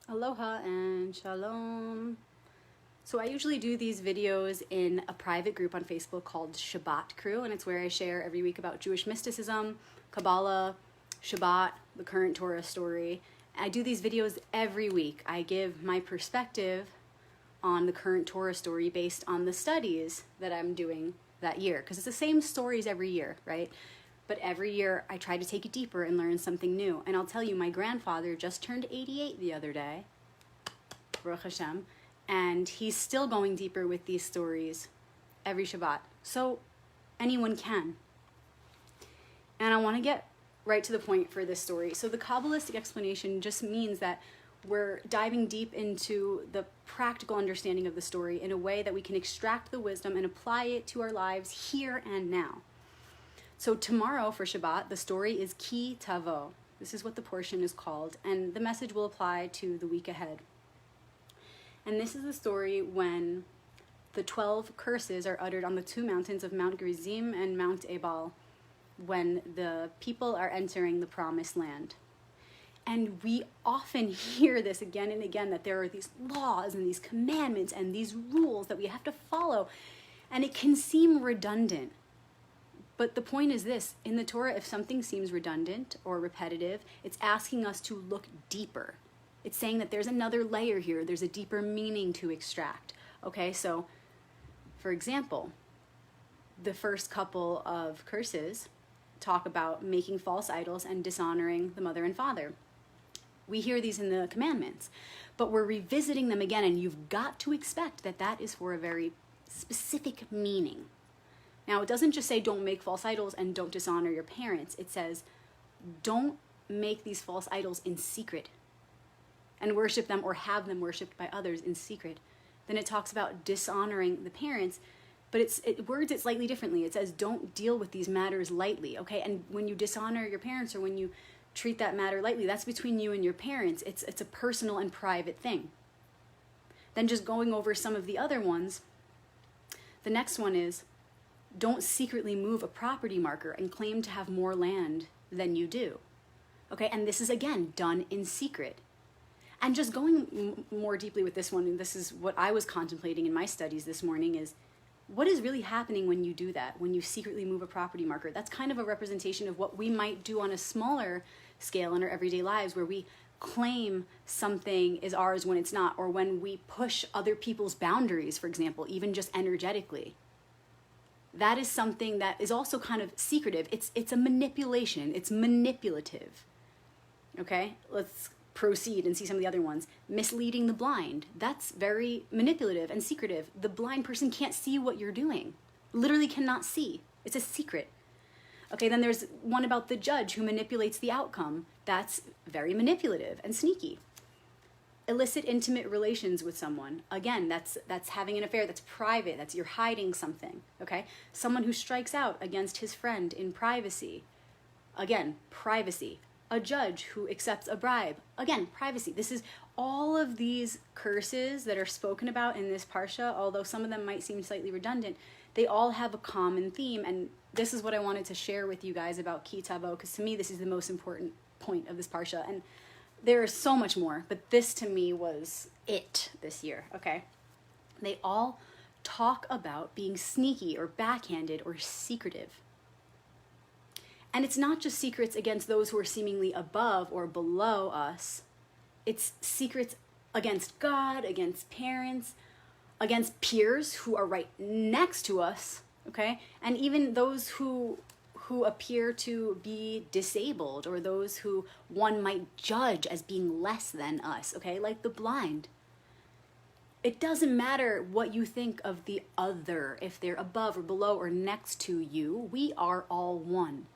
Aloha and shalom. So I usually do these videos in a private group on Facebook called Shabbat Crew, and it's where I share every week about Jewish mysticism, Kabbalah, Shabbat, the current Torah story. I do these videos every week. I give my perspective on the current Torah story based on the studies that I'm doing that year, because it's the same stories every year, right? But every year I try to take it deeper and learn something new. And I'll tell you, my grandfather just turned 88 the other day, Baruch Hashem, and he's still going deeper with these stories every Shabbat. So anyone can. And I want to get right to the point for this story. So the Kabbalistic explanation just means that we're diving deep into the practical understanding of the story in a way that we can extract the wisdom and apply it to our lives here and now. So tomorrow for Shabbat, the story is Ki Tavo. This is what the portion is called, and the message will apply to the week ahead. And this is the story when the 12 curses are uttered on the two mountains of Mount Gerizim and Mount Ebal, when the people are entering the promised land. And we often hear this again and again, that there are these laws and these commandments and these rules that we have to follow. And it can seem redundant. But the point is this: in the Torah, if something seems redundant or repetitive, it's asking us to look deeper. It's saying that there's another layer here. There's a deeper meaning to extract. Okay, so for example, the first couple of curses talk about making false idols and dishonoring the mother and father. We hear these in the commandments, but we're revisiting them again, and you've got to expect that that is for a very specific meaning. Now, it doesn't just say don't make false idols and don't dishonor your parents. It says don't make these false idols in secret and worship them or have them worshipped by others in secret. Then it talks about dishonoring the parents, but it words it slightly differently. It says don't deal with these matters lightly, okay? And when you dishonor your parents or when you treat that matter lightly, that's between you and your parents. It's a personal and private thing. Then just going over some of the other ones, the next one is don't secretly move a property marker and claim to have more land than you do. Okay, and this is again done in secret. And just going more deeply with this one, and this is what I was contemplating in my studies this morning, is what is really happening when you do that, when you secretly move a property marker? That's kind of a representation of what we might do on a smaller scale in our everyday lives, where we claim something is ours when it's not, or when we push other people's boundaries, for example, even just energetically. That is something that is also kind of secretive. It's a manipulation. It's manipulative. Okay, let's proceed and see some of the other ones. Misleading the blind. That's very manipulative and secretive. The blind person can't see what you're doing. Literally cannot see. It's a secret. Okay, then there's one about the judge who manipulates the outcome. That's very manipulative and sneaky. Illicit intimate relations with someone. Again, that's having an affair. That's private. That's you're hiding something. Okay? Someone who strikes out against his friend in privacy. Again, privacy. A judge who accepts a bribe. Again, privacy. This is all of these curses that are spoken about in this parsha, although some of them might seem slightly redundant, they all have a common theme, and this is what I wanted to share with you guys about Ki Tavo, because to me this is the most important point of this parsha, and there is so much more, but this to me was it this year, okay? They all talk about being sneaky or backhanded or secretive. And it's not just secrets against those who are seemingly above or below us. It's secrets against God, against parents, against peers who are right next to us, okay? And even those who appear to be disabled, or those who one might judge as being less than us, okay? Like the blind. It doesn't matter what you think of the other, if they're above or below or next to you. We are all one.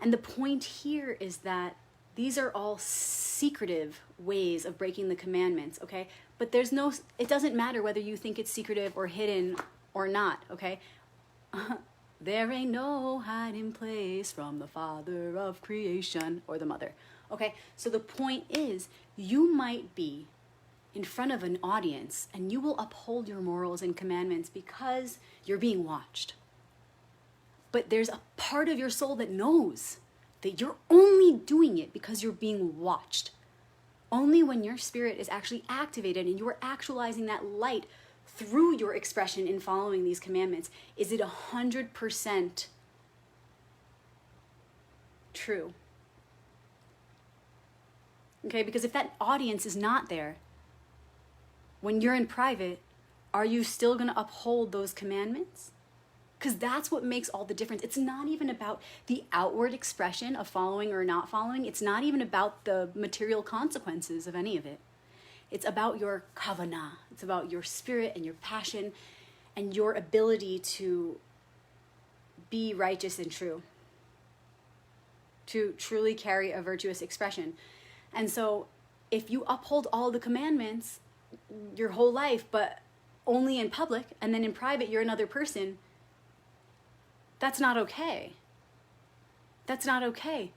And the point here is that these are all secretive ways of breaking the commandments, okay? But it doesn't matter whether you think it's secretive or hidden or not, okay? There ain't no hiding place from the Father of creation, or the mother, okay? So the point is, you might be in front of an audience and you will uphold your morals and commandments because you're being watched. But there's a part of your soul that knows that you're only doing it because you're being watched. Only when your spirit is actually activated and you are actualizing that light through your expression in following these commandments is it 100% true. Okay, because if that audience is not there, when you're in private, are you still going to uphold those commandments? Because that's what makes all the difference. It's not even about the outward expression of following or not following. It's not even about the material consequences of any of it. It's about your kavanah. It's about your spirit and your passion and your ability to be righteous and true, to truly carry a virtuous expression. And so if you uphold all the commandments your whole life, but only in public, and then in private you're another person, that's not okay. That's not okay.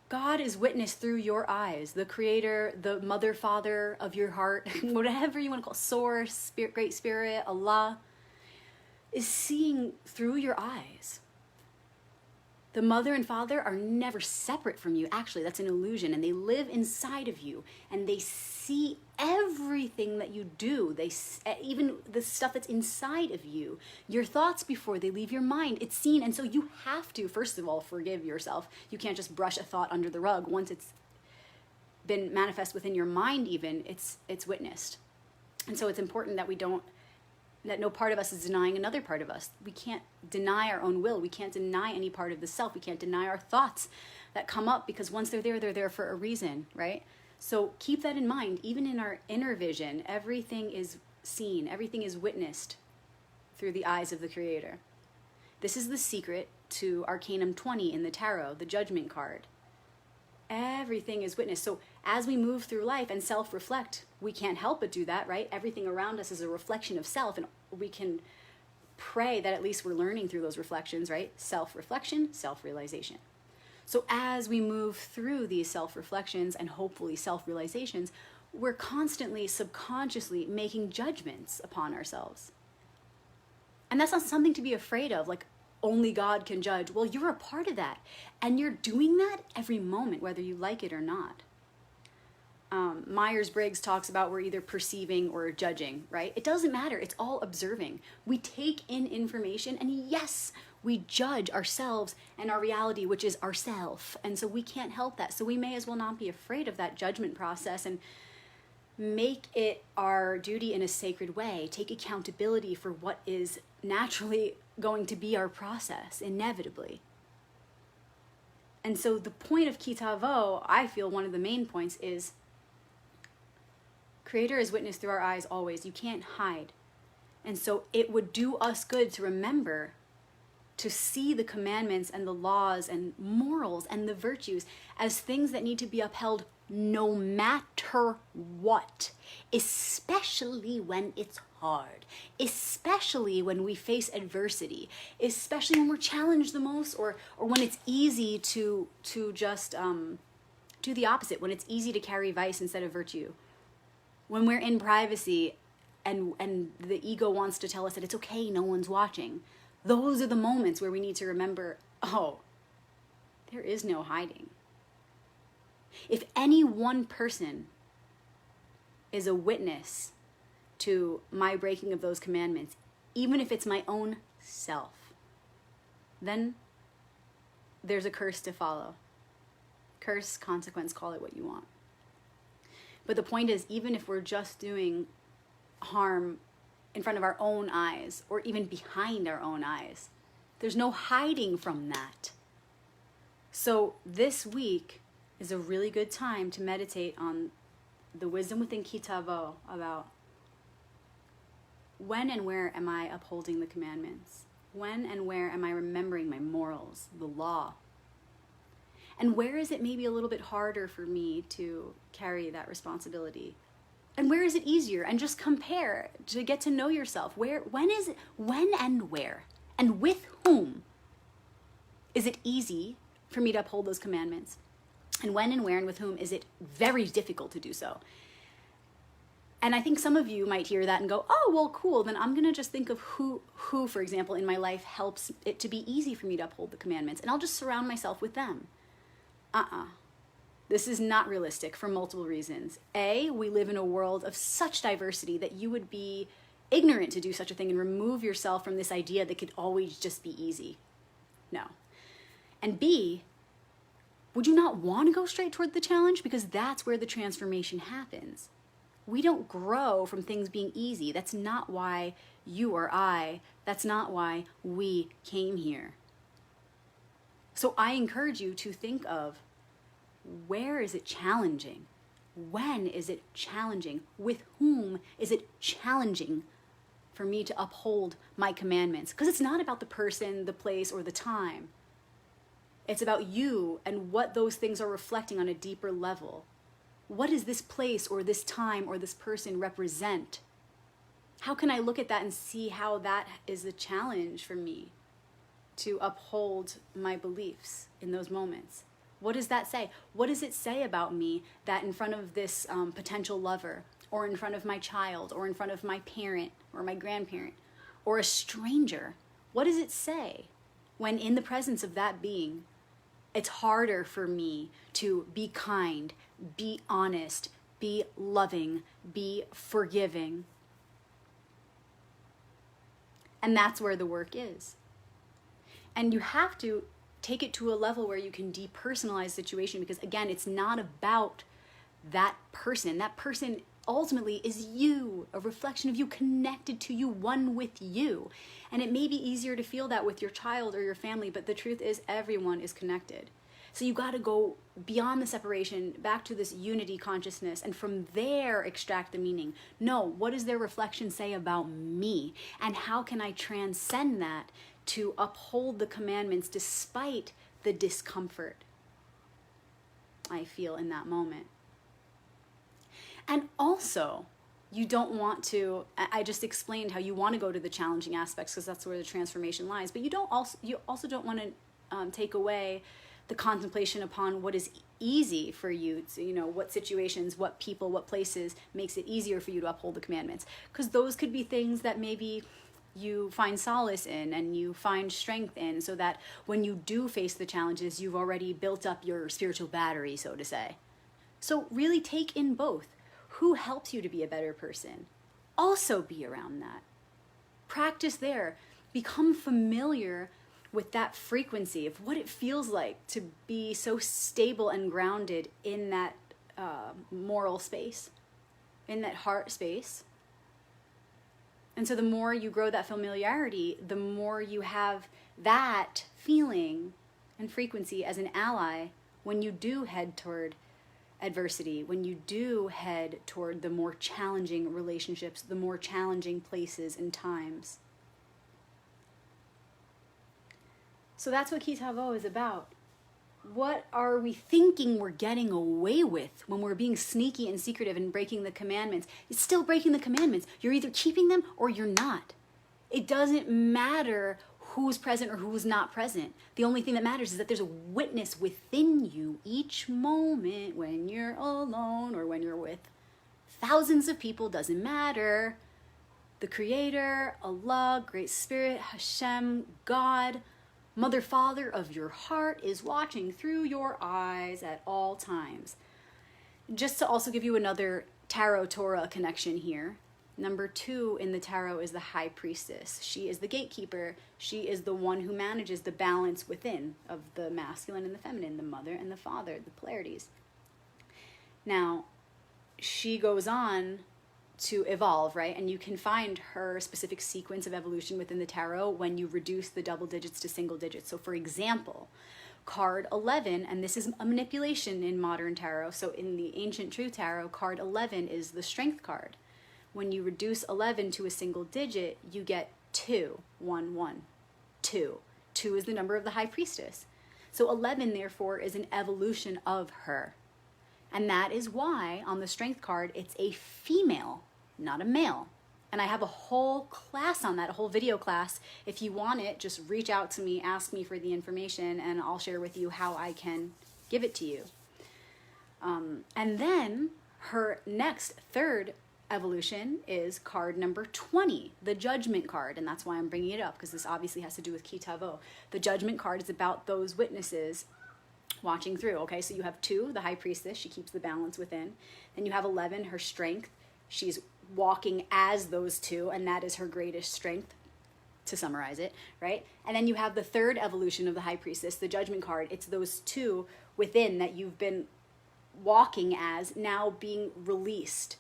God is witness through your eyes, the creator, the mother, father of your heart, whatever you want to call it, source, spirit, great spirit, Allah, is seeing through your eyes. The mother and father are never separate from you. Actually, that's an illusion, and they live inside of you, and they see everything that you do. They even the stuff that's inside of you, your thoughts before they leave your mind. It's seen, and so you have to, first of all, forgive yourself. You can't just brush a thought under the rug. Once it's been manifest within your mind, even it's witnessed, and so it's important that that no part of us is denying another part of us. We can't deny our own will. We can't deny any part of the self. We can't deny our thoughts that come up, because once they're there for a reason, right? So keep that in mind. Even in our inner vision, everything is seen, everything is witnessed through the eyes of the Creator. This is the secret to Arcanum 20 in the Tarot, the Judgment card. Everything is witnessed. So as we move through life and self-reflect, we can't help but do that, right? Everything around us is a reflection of self, and we can pray that at least we're learning through those reflections, right? Self-reflection, self-realization. So as we move through these self-reflections and hopefully self-realizations, we're constantly subconsciously making judgments upon ourselves. And that's not something to be afraid of, like only God can judge. Well, you're a part of that, and you're doing that every moment, whether you like it or not. Myers-Briggs talks about we're either perceiving or judging, right? It doesn't matter. It's all observing. We take in information, and yes, we judge ourselves and our reality, which is ourself. And so we can't help that. So we may as well not be afraid of that judgment process and make it our duty in a sacred way. Take accountability for what is naturally going to be our process, inevitably. And so the point of Ki Tavo, I feel one of the main points is Creator is witness through our eyes always. You can't hide. And so it would do us good to remember to see the commandments and the laws and morals and the virtues as things that need to be upheld no matter what, especially when it's hard, especially when we face adversity, especially when we're challenged the most, or when it's easy to just do the opposite, when it's easy to carry vice instead of virtue, when we're in privacy and the ego wants to tell us that it's okay, no one's watching. Those are the moments where we need to remember, oh, there is no hiding. If any one person is a witness to my breaking of those commandments, even if it's my own self, then there's a curse to follow. Curse, consequence, call it what you want. But the point is, even if we're just doing harm in front of our own eyes, or even behind our own eyes, there's no hiding from that. So this week is a really good time to meditate on the wisdom within Ki Tavo about when and where am I upholding the commandments? When and where am I remembering my morals, the law? And where is it maybe a little bit harder for me to carry that responsibility? And where is it easier? And just compare to get to know yourself. When and where? And with whom is it easy for me to uphold those commandments? And when and where and with whom is it very difficult to do so? And I think some of you might hear that and go, oh, well, cool. Then I'm going to just think of who, for example, in my life helps it to be easy for me to uphold the commandments. And I'll just surround myself with them. This is not realistic for multiple reasons. A, we live in a world of such diversity that you would be ignorant to do such a thing and remove yourself from this idea that could always just be easy. No. And B, would you not want to go straight toward the challenge? Because that's where the transformation happens. We don't grow from things being easy. That's not why you or that's not why we came here. So I encourage you to think of, where is it challenging? When is it challenging? With whom is it challenging for me to uphold my commandments? Because it's not about the person, the place, or the time. It's about you and what those things are reflecting on a deeper level. What does this place or this time or this person represent? How can I look at that and see how that is a challenge for me to uphold my beliefs in those moments? What does that say? What does it say about me that in front of this potential lover, or in front of my child, or in front of my parent or my grandparent, or a stranger, what does it say when in the presence of that being, it's harder for me to be kind, be honest, be loving, be forgiving? And that's where the work is. And you have to take it to a level where you can depersonalize the situation, because again, it's not about that person. That person ultimately is you, a reflection of you, connected to you, one with you. And it may be easier to feel that with your child or your family, but the truth is everyone is connected. So you got to go beyond the separation, back to this unity consciousness, and from there extract the meaning. No, what does their reflection say about me? And how can I transcend that to uphold the commandments despite the discomfort I feel in that moment? And also, you don't want to, I just explained how you want to go to the challenging aspects because that's where the transformation lies, but you also don't want to take away the contemplation upon what is easy for you to, what situations, what people, what places makes it easier for you to uphold the commandments. Because those could be things that maybe you find solace in and you find strength in, so that when you do face the challenges, you've already built up your spiritual battery, so to say. So really take in both. Who helps you to be a better person? Also be around that. Practice there. Become familiar with that frequency of what it feels like to be so stable and grounded in that moral space, in that heart space. And so the more you grow that familiarity, the more you have that feeling and frequency as an ally when you do head toward adversity, when you do head toward the more challenging relationships, the more challenging places and times. So that's what Ki Tavo is about. What are we thinking we're getting away with when we're being sneaky and secretive and breaking the commandments? It's still breaking the commandments. You're either keeping them or you're not. It doesn't matter who's present or who's not present. The only thing that matters is that there's a witness within you each moment when you're alone or when you're with thousands of people, doesn't matter. The Creator, Allah, Great Spirit, Hashem, God, Mother, Father of your heart is watching through your eyes at all times. Just to also give you another Tarot Torah connection here. Number 2 in the tarot is the High Priestess. She is the gatekeeper. She is the one who manages the balance within of the masculine and the feminine, the mother and the father, the polarities. Now, she goes on to evolve, right? And you can find her specific sequence of evolution within the tarot when you reduce the double digits to single digits. So for example, card 11, and this is a manipulation in modern tarot. So in the ancient true tarot, card 11 is the strength card. When you reduce 11 to a single digit, you get 2, 1, 1, 2. 2 is the number of the High Priestess. So 11, therefore, is an evolution of her. And that is why on the strength card, it's a female, not a male. And I have a whole class on that, a whole video class. If you want it, just reach out to me, ask me for the information, and I'll share with you how I can give it to you. And then her next, third evolution is card number 20, the Judgment card. And that's why I'm bringing it up, because this obviously has to do with Ki Tavo. The Judgment card is about those witnesses watching through. Okay, so you have 2, the high priestess, she keeps the balance within. Then you have 11, her strength. She's walking as those 2, and that is her greatest strength, to summarize it, right? And then you have the 3rd evolution of the high priestess, the judgment card. It's those 2 within that you've been walking as, now being released.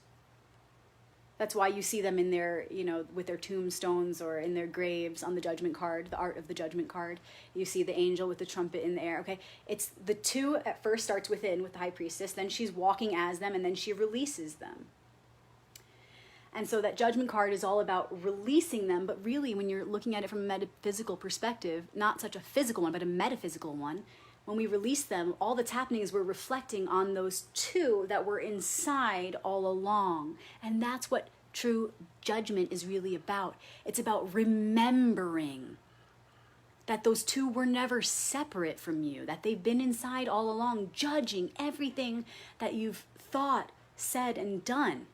That's why you see them in their, with their tombstones or in their graves on the judgment card, the art of the judgment card. You see the angel with the trumpet in the air, okay? It's the 2 at first starts within with the high priestess, then she's walking as them, and then she releases them. And so that judgment card is all about releasing them, but really when you're looking at it from a metaphysical perspective, not such a physical one, but a metaphysical one, when we release them, all that's happening is we're reflecting on those 2 that were inside all along. And that's what true judgment is really about. It's about remembering that those 2 were never separate from you, that they've been inside all along, judging everything that you've thought, said, and done.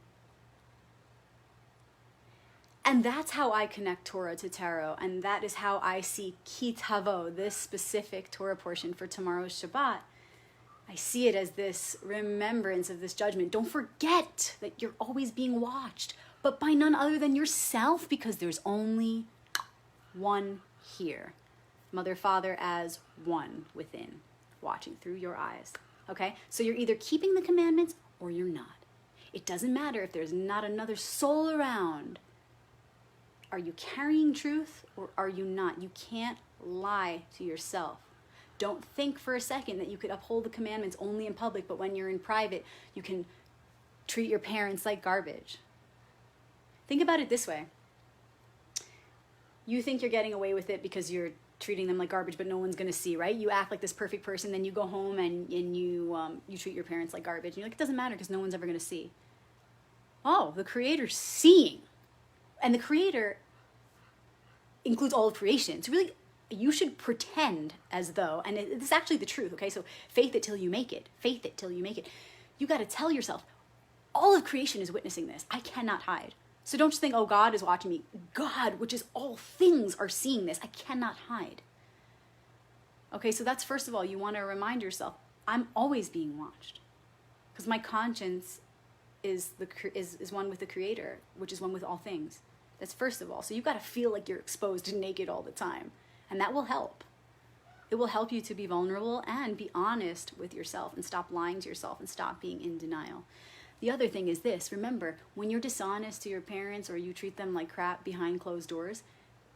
And that's how I connect Torah to tarot, and that is how I see Ki Tavo, this specific Torah portion for tomorrow's Shabbat. I see it as this remembrance of this judgment. Don't forget that you're always being watched, but by none other than yourself, because there's only one here. Mother, Father as one within, watching through your eyes. Okay? So you're either keeping the commandments or you're not. It doesn't matter if there's not another soul around. Are you carrying truth or are you not? You can't lie to yourself. Don't think for a second that you could uphold the commandments only in public, but when you're in private, you can treat your parents like garbage. Think about it this way. You think you're getting away with it because you're treating them like garbage, but no one's going to see, right? You act like this perfect person, then you go home and you treat your parents like garbage. And you're like, it doesn't matter because no one's ever going to see. Oh, the Creator's seeing. And the Creator includes all of creation. So really, you should pretend as though, and it's actually the truth, okay? So faith it till you make it. Faith it till you make it. You got to tell yourself, all of creation is witnessing this. I cannot hide. So don't just think, oh, God is watching me. God, which is all things, are seeing this. I cannot hide. Okay, so that's first of all, you want to remind yourself, I'm always being watched. Because my conscience is one with the Creator, which is one with all things. That's first of all. So you've got to feel like you're exposed and naked all the time. And that will help. It will help you to be vulnerable and be honest with yourself and stop lying to yourself and stop being in denial. The other thing is this. Remember, when you're dishonest to your parents or you treat them like crap behind closed doors,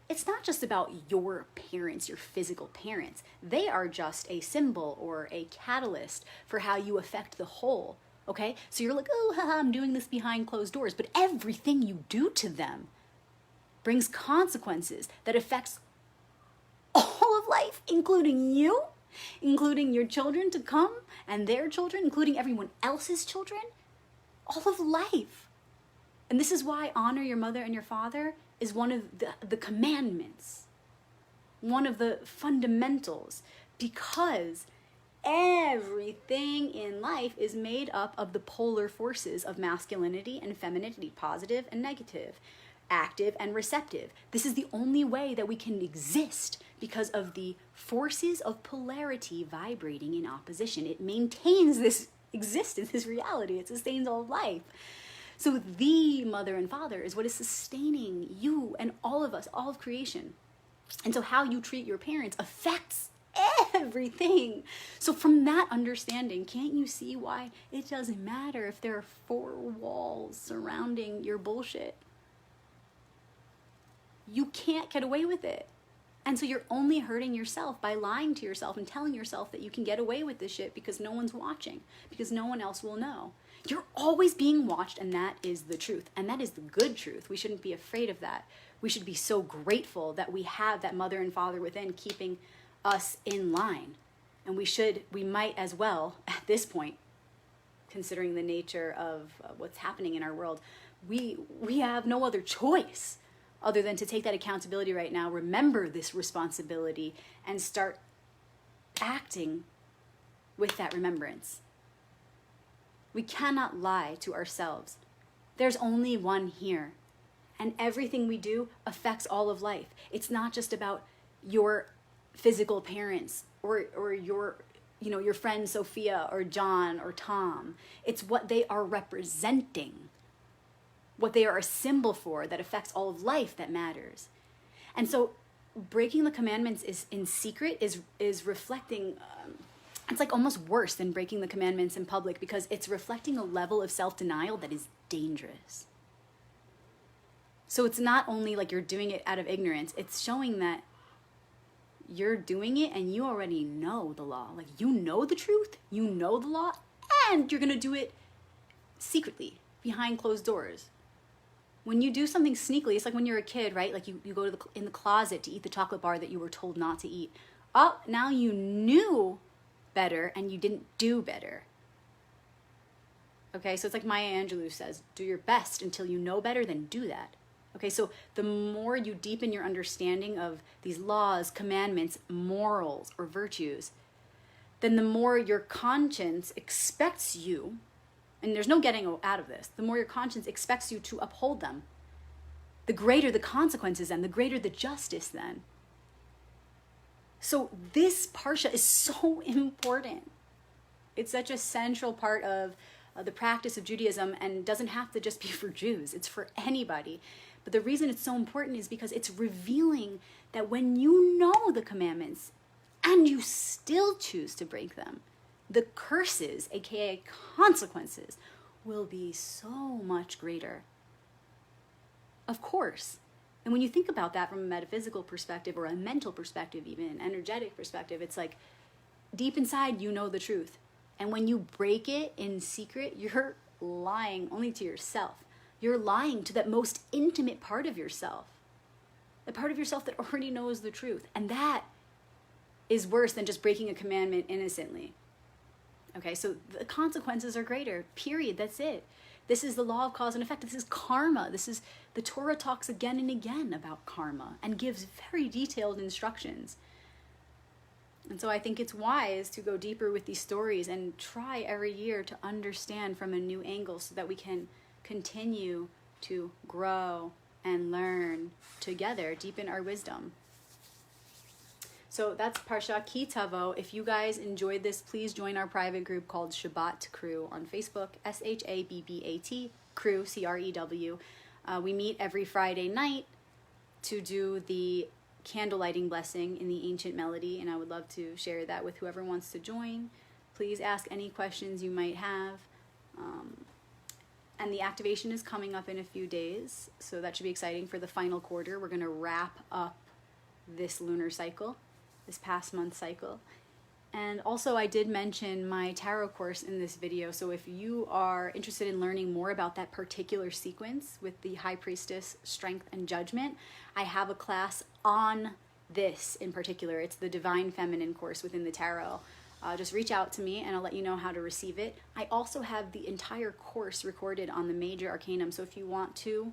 it's not just about your parents, your physical parents. They are just a symbol or a catalyst for how you affect the whole. Okay? So you're like, oh, haha, I'm doing this behind closed doors. But everything you do to them brings consequences that affects all of life, including you, including your children to come and their children, including everyone else's children, all of life. And this is why honor your mother and your father is one of the commandments, one of the fundamentals, because everything in life is made up of the polar forces of masculinity and femininity, positive and negative, active and receptive. This is the only way that we can exist because of the forces of polarity vibrating in opposition. It maintains this existence, this reality. It sustains all of life. So the mother and father is what is sustaining you and all of us, all of creation. And so how you treat your parents affects everything. So from that understanding, can't you see why it doesn't matter if there are 4 walls surrounding your bullshit? You can't get away with it. And so you're only hurting yourself by lying to yourself and telling yourself that you can get away with this shit because no one's watching, because no one else will know. You're always being watched, and that is the truth. And that is the good truth. We shouldn't be afraid of that. We should be so grateful that we have that mother and father within keeping us in line. And we might as well, at this point, considering the nature of what's happening in our world, we have no other choice other than to take that accountability right now, remember this responsibility, and start acting with that remembrance. We cannot lie to ourselves. There's only one here, and everything we do affects all of life. It's not just about your physical parents or your your friend Sophia or John or Tom. It's what they are representing, what they are a symbol for that affects all of life that matters. And so breaking the commandments is in secret is reflecting, it's like almost worse than breaking the commandments in public, because it's reflecting a level of self-denial that is dangerous. So it's not only like you're doing it out of ignorance, it's showing that you're doing it and you already know the law. Like, you know the truth, you know the law, and you're going to do it secretly behind closed doors. When you do something sneakily, it's like when you're a kid, right? Like you go to in the closet to eat the chocolate bar that you were told not to eat. Oh, now you knew better and you didn't do better. Okay, so it's like Maya Angelou says, do your best until you know better, then do that. Okay, so the more you deepen your understanding of these laws, commandments, morals, or virtues, then the more your conscience expects you, and there's no getting out of this, the more your conscience expects you to uphold them, the greater the consequences then, the greater the justice then. So this Parsha is so important. It's such a central part of the practice of Judaism, and doesn't have to just be for Jews. It's for anybody. But the reason it's so important is because it's revealing that when you know the commandments and you still choose to break them, the curses, aka consequences, will be so much greater. Of course. And when you think about that from a metaphysical perspective, or a mental perspective, even an energetic perspective, it's like deep inside you know the truth. And when you break it in secret, you're lying only to yourself. You're lying to that most intimate part of yourself, the part of yourself that already knows the truth. And that is worse than just breaking a commandment innocently. Okay, so the consequences are greater, period. That's it. This is the law of cause and effect. This is karma. The Torah talks again and again about karma and gives very detailed instructions. And so I think it's wise to go deeper with these stories and try every year to understand from a new angle, so that we can continue to grow and learn together, deepen our wisdom. So that's Parshat Ki Tavo. If you guys enjoyed this, please join our private group called Shabbat Crew on Facebook, SHABBAT Crew, CREW. We meet every Friday night to do the candle lighting blessing in the ancient melody, and I would love to share that with whoever wants to join. Please ask any questions you might have. And the activation is coming up in a few days, so that should be exciting for the final quarter. We're going to wrap up this lunar cycle, this past month cycle. And also, I did mention my tarot course in this video, so if you are interested in learning more about that particular sequence with the High Priestess, Strength, and Judgment, I have a class on this in particular. It's the Divine Feminine course within the tarot. Just reach out to me and I'll let you know how to receive it. I also have the entire course recorded on the Major Arcanum, so if you want to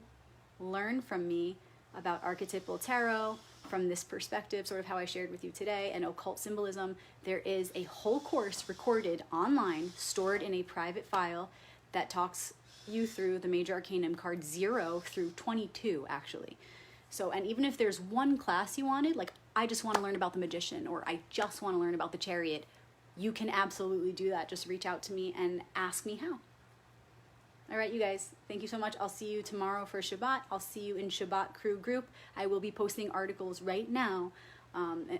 learn from me about archetypal tarot from this perspective, sort of how I shared with you today, and occult symbolism, there is a whole course recorded online, stored in a private file that talks you through the Major Arcanum card 0 through 22, actually. So, and even if there's one class you wanted, like I just want to learn about the Magician, or I just want to learn about the Chariot, you can absolutely do that. Just reach out to me and ask me how. All right, you guys, thank you so much. I'll see you tomorrow for Shabbat. I'll see you in Shabbat Crew group. I will be posting articles right now,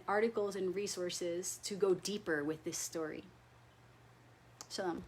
articles and resources to go deeper with this story. Shalom.